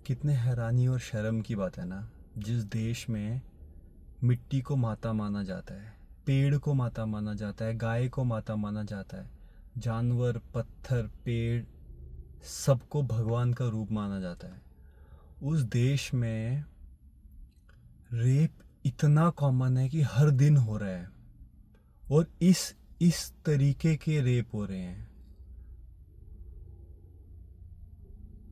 कितने हैरानी और शर्म की बात है ना। जिस देश में मिट्टी को माता माना जाता है, पेड़ को माता माना जाता है, गाय को माता माना जाता है, जानवर, पत्थर, पेड़, सबको भगवान का रूप माना जाता है, उस देश में रेप इतना कॉमन है कि हर दिन हो रहा है। और इस तरीके के रेप हो रहे हैं।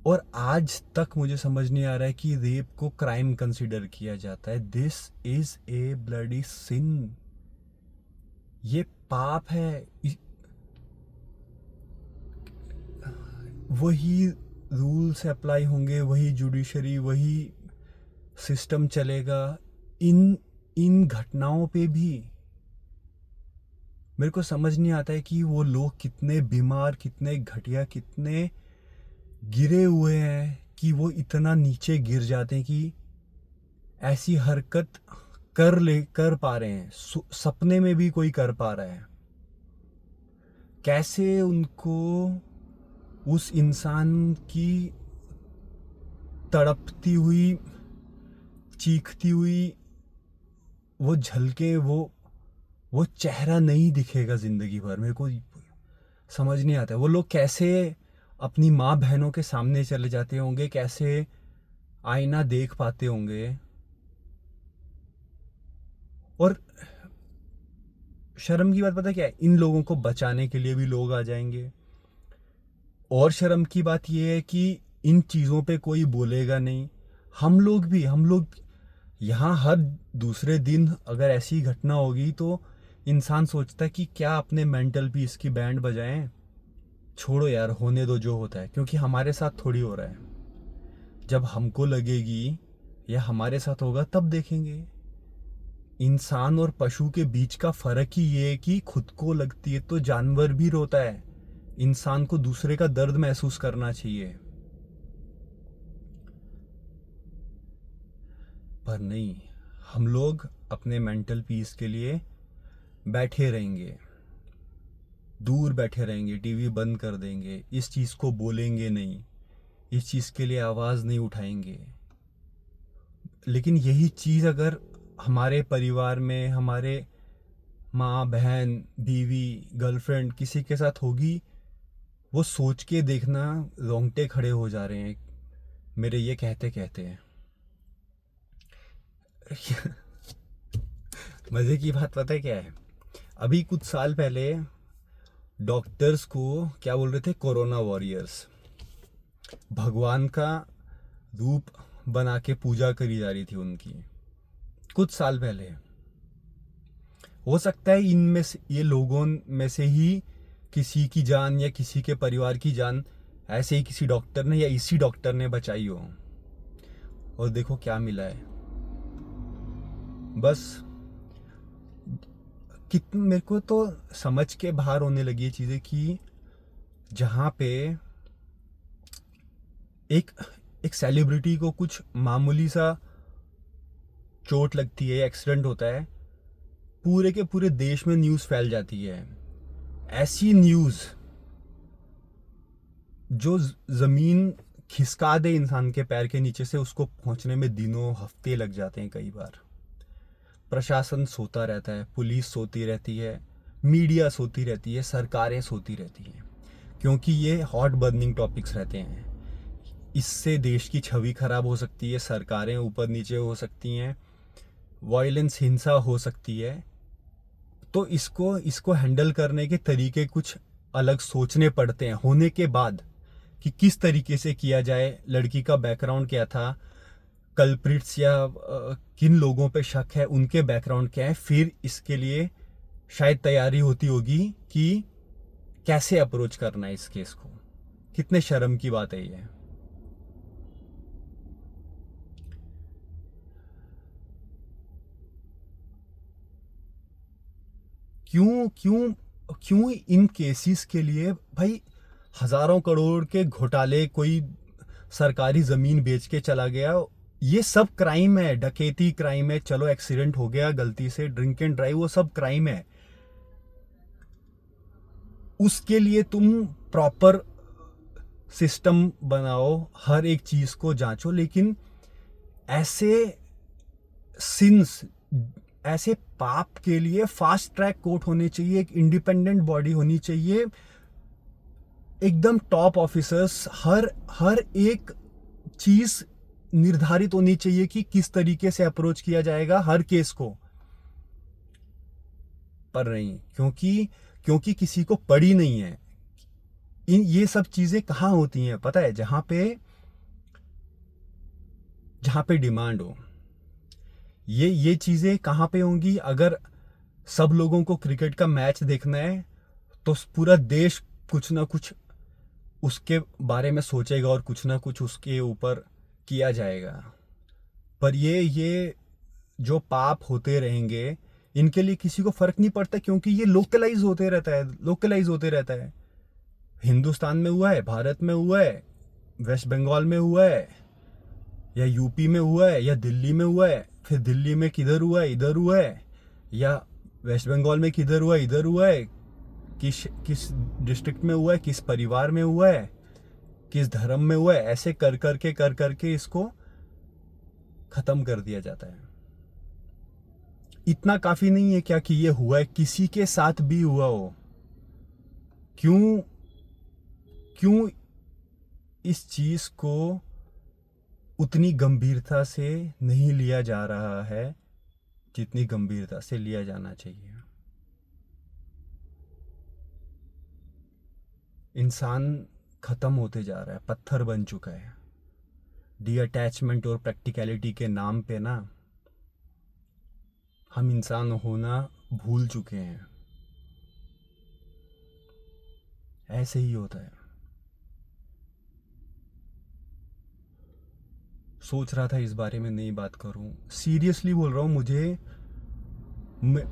और आज तक मुझे समझ नहीं आ रहा है कि रेप को क्राइम कंसिडर किया जाता है। दिस इज ए ब्लडी सिन। ये पाप है। वही रूल्स अप्लाई होंगे, वही जुडिशरी, वही सिस्टम चलेगा इन इन घटनाओं पे भी। मेरे को समझ नहीं आता है कि वो लोग कितने बीमार, कितने घटिया, कितने गिरे हुए हैं कि वो इतना नीचे गिर जाते हैं कि ऐसी हरकत कर पा रहे हैं। सपने में भी कोई कर पा रहा है। कैसे उनको उस इंसान की तड़पती हुई, चीखती हुई वो झलके, वो चेहरा नहीं दिखेगा जिंदगी भर। मेरे को समझ नहीं आता है वो लोग कैसे अपनी माँ बहनों के सामने चले जाते होंगे, कैसे आईना देख पाते होंगे। और शर्म की बात पता क्या है, इन लोगों को बचाने के लिए भी लोग आ जाएंगे। और शर्म की बात यह है कि इन चीज़ों पे कोई बोलेगा नहीं। हम लोग यहाँ हर दूसरे दिन अगर ऐसी घटना होगी तो इंसान सोचता है कि क्या अपने मेंटल पीस की बैंड बजाएं। छोड़ो यार, होने दो जो होता है, क्योंकि हमारे साथ थोड़ी हो रहा है। जब हमको लगेगी या हमारे साथ होगा तब देखेंगे। इंसान और पशु के बीच का फर्क ही ये है कि खुद को लगती है तो जानवर भी रोता है। इंसान को दूसरे का दर्द महसूस करना चाहिए, पर नहीं। हम लोग अपने मेंटल पीस के लिए बैठे रहेंगे, दूर बैठे रहेंगे, टीवी बंद कर देंगे, इस चीज़ को बोलेंगे नहीं, इस चीज़ के लिए आवाज़ नहीं उठाएंगे। लेकिन यही चीज़ अगर हमारे परिवार में, हमारे माँ, बहन, बीवी, गर्लफ्रेंड किसी के साथ होगी, वो सोच के देखना, रोंगटे खड़े हो जा रहे हैं मेरे ये कहते कहते हैं। मज़े की बात पता है क्या है? अभी कुछ साल पहले डॉक्टर्स को क्या बोल रहे थे, कोरोना वॉरियर्स। भगवान का रूप बना के पूजा करी जा रही थी उनकी, कुछ साल पहले। हो सकता है इनमें से, ये लोगों में से ही किसी की जान या किसी के परिवार की जान ऐसे ही किसी डॉक्टर ने या इसी डॉक्टर ने बचाई हो। और देखो क्या मिला है। बस कितने, मेरे को तो समझ के बाहर होने लगी है चीज़ें कि जहाँ पे एक एक सेलिब्रिटी को कुछ मामूली सा चोट लगती है, एक्सीडेंट होता है, पूरे के पूरे देश में न्यूज़ फैल जाती है। ऐसी न्यूज़ जो ज़मीन खिसका दे इंसान के पैर के नीचे से, उसको पहुंचने में दिनों, हफ्ते लग जाते हैं कई बार। प्रशासन सोता रहता है, पुलिस सोती रहती है, मीडिया सोती रहती है, सरकारें सोती रहती हैं, क्योंकि ये हॉट बर्निंग टॉपिक्स रहते हैं। इससे देश की छवि खराब हो सकती है, सरकारें ऊपर नीचे हो सकती हैं, वायलेंस, हिंसा हो सकती है। तो इसको हैंडल करने के तरीके कुछ अलग सोचने पड़ते हैं होने के बाद, कि किस तरीके से किया जाए, लड़की का बैकग्राउंड क्या था, कल्प्रिट्स या किन लोगों पे शक है, उनके बैकग्राउंड क्या है। फिर इसके लिए शायद तैयारी होती होगी कि कैसे अप्रोच करना है इस केस को। कितने शर्म की बात है ये। क्यों क्यों क्यों इन केसेस के लिए भाई हजारों करोड़ के घोटाले, कोई सरकारी जमीन बेच के चला गया, ये सब क्राइम है, डकैती क्राइम है। चलो एक्सीडेंट हो गया गलती से, ड्रिंक एंड ड्राइव, वो सब क्राइम है। उसके लिए तुम प्रॉपर सिस्टम बनाओ, हर एक चीज़ को जांचो, लेकिन ऐसे सिंस, ऐसे पाप के लिए फास्ट ट्रैक कोर्ट होने चाहिए, एक इंडिपेंडेंट बॉडी होनी चाहिए, एकदम टॉप ऑफिसर्स, हर हर एक चीज निर्धारित होनी चाहिए कि किस तरीके से अप्रोच किया जाएगा हर केस को। पर नहीं, क्योंकि किसी को पड़ी नहीं है। ये सब चीजें कहाँ होती हैं पता है? जहां पे डिमांड हो। ये चीजें कहाँ पे होंगी? अगर सब लोगों को क्रिकेट का मैच देखना है तो पूरा देश कुछ ना कुछ उसके बारे में सोचेगा और कुछ ना कुछ उसके ऊपर किया जाएगा। पर ये जो पाप होते रहेंगे, इनके लिए किसी को फर्क नहीं पड़ता, क्योंकि ये लोकलाइज होते रहता है। हिंदुस्तान में हुआ है, भारत में हुआ है, वेस्ट बंगाल में हुआ है, या यूपी में हुआ है, या दिल्ली में हुआ है, फिर दिल्ली में किधर हुआ है, इधर हुआ है, या वेस्ट बंगाल में किधर हुआ है, इधर हुआ है, किस डिस्ट्रिक्ट में हुआ है, किस परिवार में हुआ है, किस धर्म में हुआ है। ऐसे कर करके इसको खत्म कर दिया जाता है। इतना काफी नहीं है क्या कि ये हुआ है, किसी के साथ भी हुआ हो, क्यों इस चीज को उतनी गंभीरता से नहीं लिया जा रहा है जितनी गंभीरता से लिया जाना चाहिए? इंसान खत्म होते जा रहा है, पत्थर बन चुका है। डी अटैचमेंट और प्रैक्टिकलिटी के नाम पे ना हम इंसान होना भूल चुके हैं। ऐसे ही होता है। सोच रहा था इस बारे में नहीं बात करूं, सीरियसली बोल रहा हूं।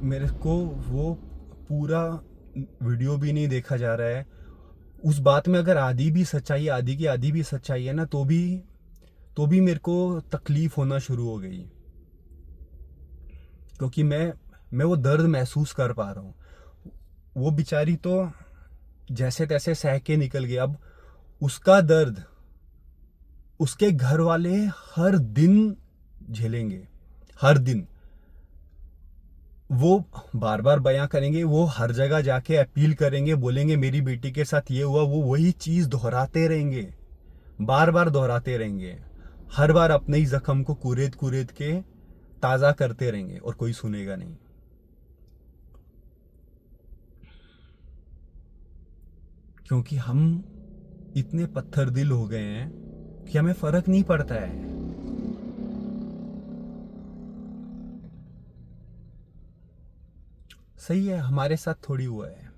मेरे को वो पूरा वीडियो भी नहीं देखा जा रहा है। उस बात में अगर आधी की आधी भी सच्चाई है ना, तो भी मेरे को तकलीफ होना शुरू हो गई, क्योंकि मैं वो दर्द महसूस कर पा रहा हूँ। वो बेचारी तो जैसे तैसे सह के निकल गई। अब उसका दर्द उसके घर वाले हर दिन झेलेंगे, हर दिन। वो बार बार बयां करेंगे, वो हर जगह जाके अपील करेंगे, बोलेंगे मेरी बेटी के साथ ये हुआ, वो वही चीज दोहराते रहेंगे, बार बार दोहराते रहेंगे, हर बार अपने ही जख्म को कुरेद के ताजा करते रहेंगे, और कोई सुनेगा नहीं। क्योंकि हम इतने पत्थर दिल हो गए हैं कि हमें फर्क नहीं पड़ता है। सही है, हमारे साथ थोड़ी हुआ है।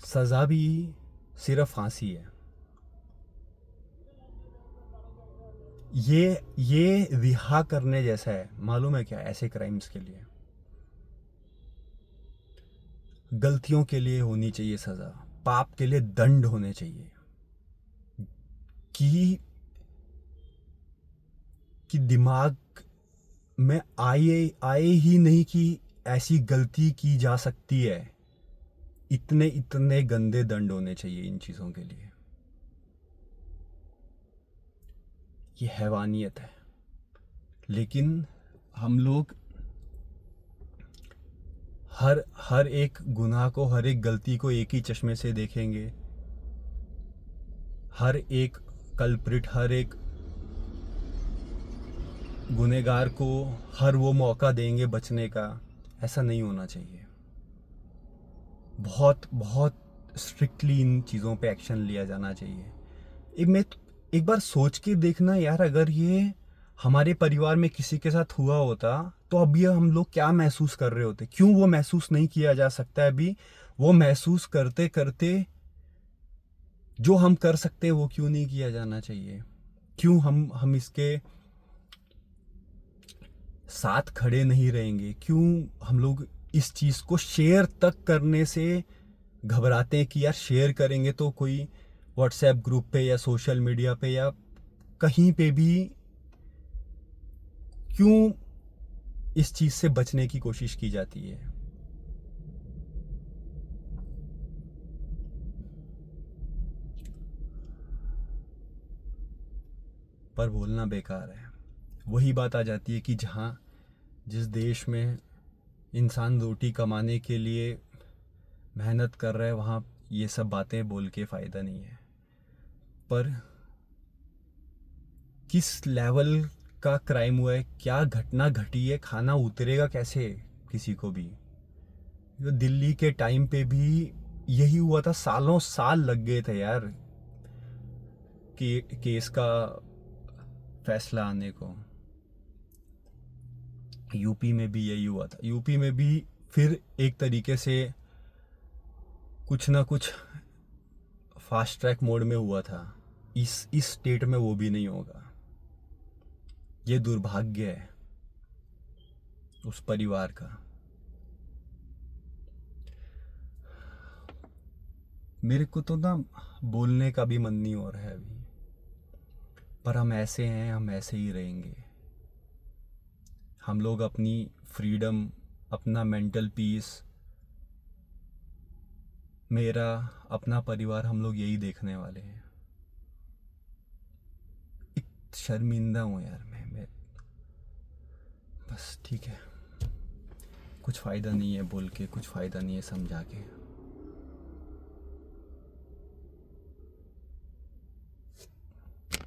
सजा भी सिर्फ फांसी है। ये रिहा करने जैसा है, मालूम है क्या? ऐसे क्राइम्स के लिए, गलतियों के लिए होनी चाहिए सजा, पाप के लिए दंड होने चाहिए। कि दिमाग में आए ही नहीं कि ऐसी गलती की जा सकती है। इतने गंदे दंड होने चाहिए इन चीजों के लिए। ये हैवानियत है। लेकिन हम लोग हर एक गुनाह को, हर एक गलती को एक ही चश्मे से देखेंगे। हर एक कल्प्रिट, हर एक गुनहगार को हर वो मौका देंगे बचने का। ऐसा नहीं होना चाहिए। बहुत स्ट्रिक्टली इन चीज़ों पे एक्शन लिया जाना चाहिए। एक बार सोच के देखना यार, अगर ये हमारे परिवार में किसी के साथ हुआ होता तो अब ये हम लोग क्या महसूस कर रहे होते? क्यों वो महसूस नहीं किया जा सकता है अभी? वो महसूस करते करते जो हम कर सकते हैं वो क्यों नहीं किया जाना चाहिए? क्यों हम इसके साथ खड़े नहीं रहेंगे? क्यों हम लोग इस चीज को शेयर तक करने से घबराते हैं कि यार शेयर करेंगे तो कोई व्हाट्सएप ग्रुप पे या सोशल मीडिया पे या कहीं पे भी क्यों इस चीज से बचने की कोशिश की जाती है? पर बोलना बेकार है। वही बात आ जाती है कि जिस देश में इंसान रोटी कमाने के लिए मेहनत कर रहा है, वहाँ ये सब बातें बोल के फ़ायदा नहीं है। पर किस लेवल का क्राइम हुआ है, क्या घटना घटी है, खाना उतरेगा कैसे किसी को भी? जो दिल्ली के टाइम पे भी यही हुआ था, सालों साल लग गए थे यार केस का फैसला आने को। यूपी में भी यही हुआ था। यूपी में भी फिर एक तरीके से कुछ ना कुछ फास्ट ट्रैक मोड में हुआ था। इस स्टेट में वो भी नहीं होगा। ये दुर्भाग्य है उस परिवार का। मेरे को तो ना बोलने का भी मन नहीं हो रहा है अभी, पर हम ऐसे हैं, हम ऐसे ही रहेंगे। हम लोग अपनी फ्रीडम, अपना मेंटल पीस, मेरा अपना परिवार, हम लोग यही देखने वाले हैं। शर्मिंदा हूँ यार मैं बस। ठीक है, कुछ फ़ायदा नहीं है बोल के, कुछ फ़ायदा नहीं है समझा के।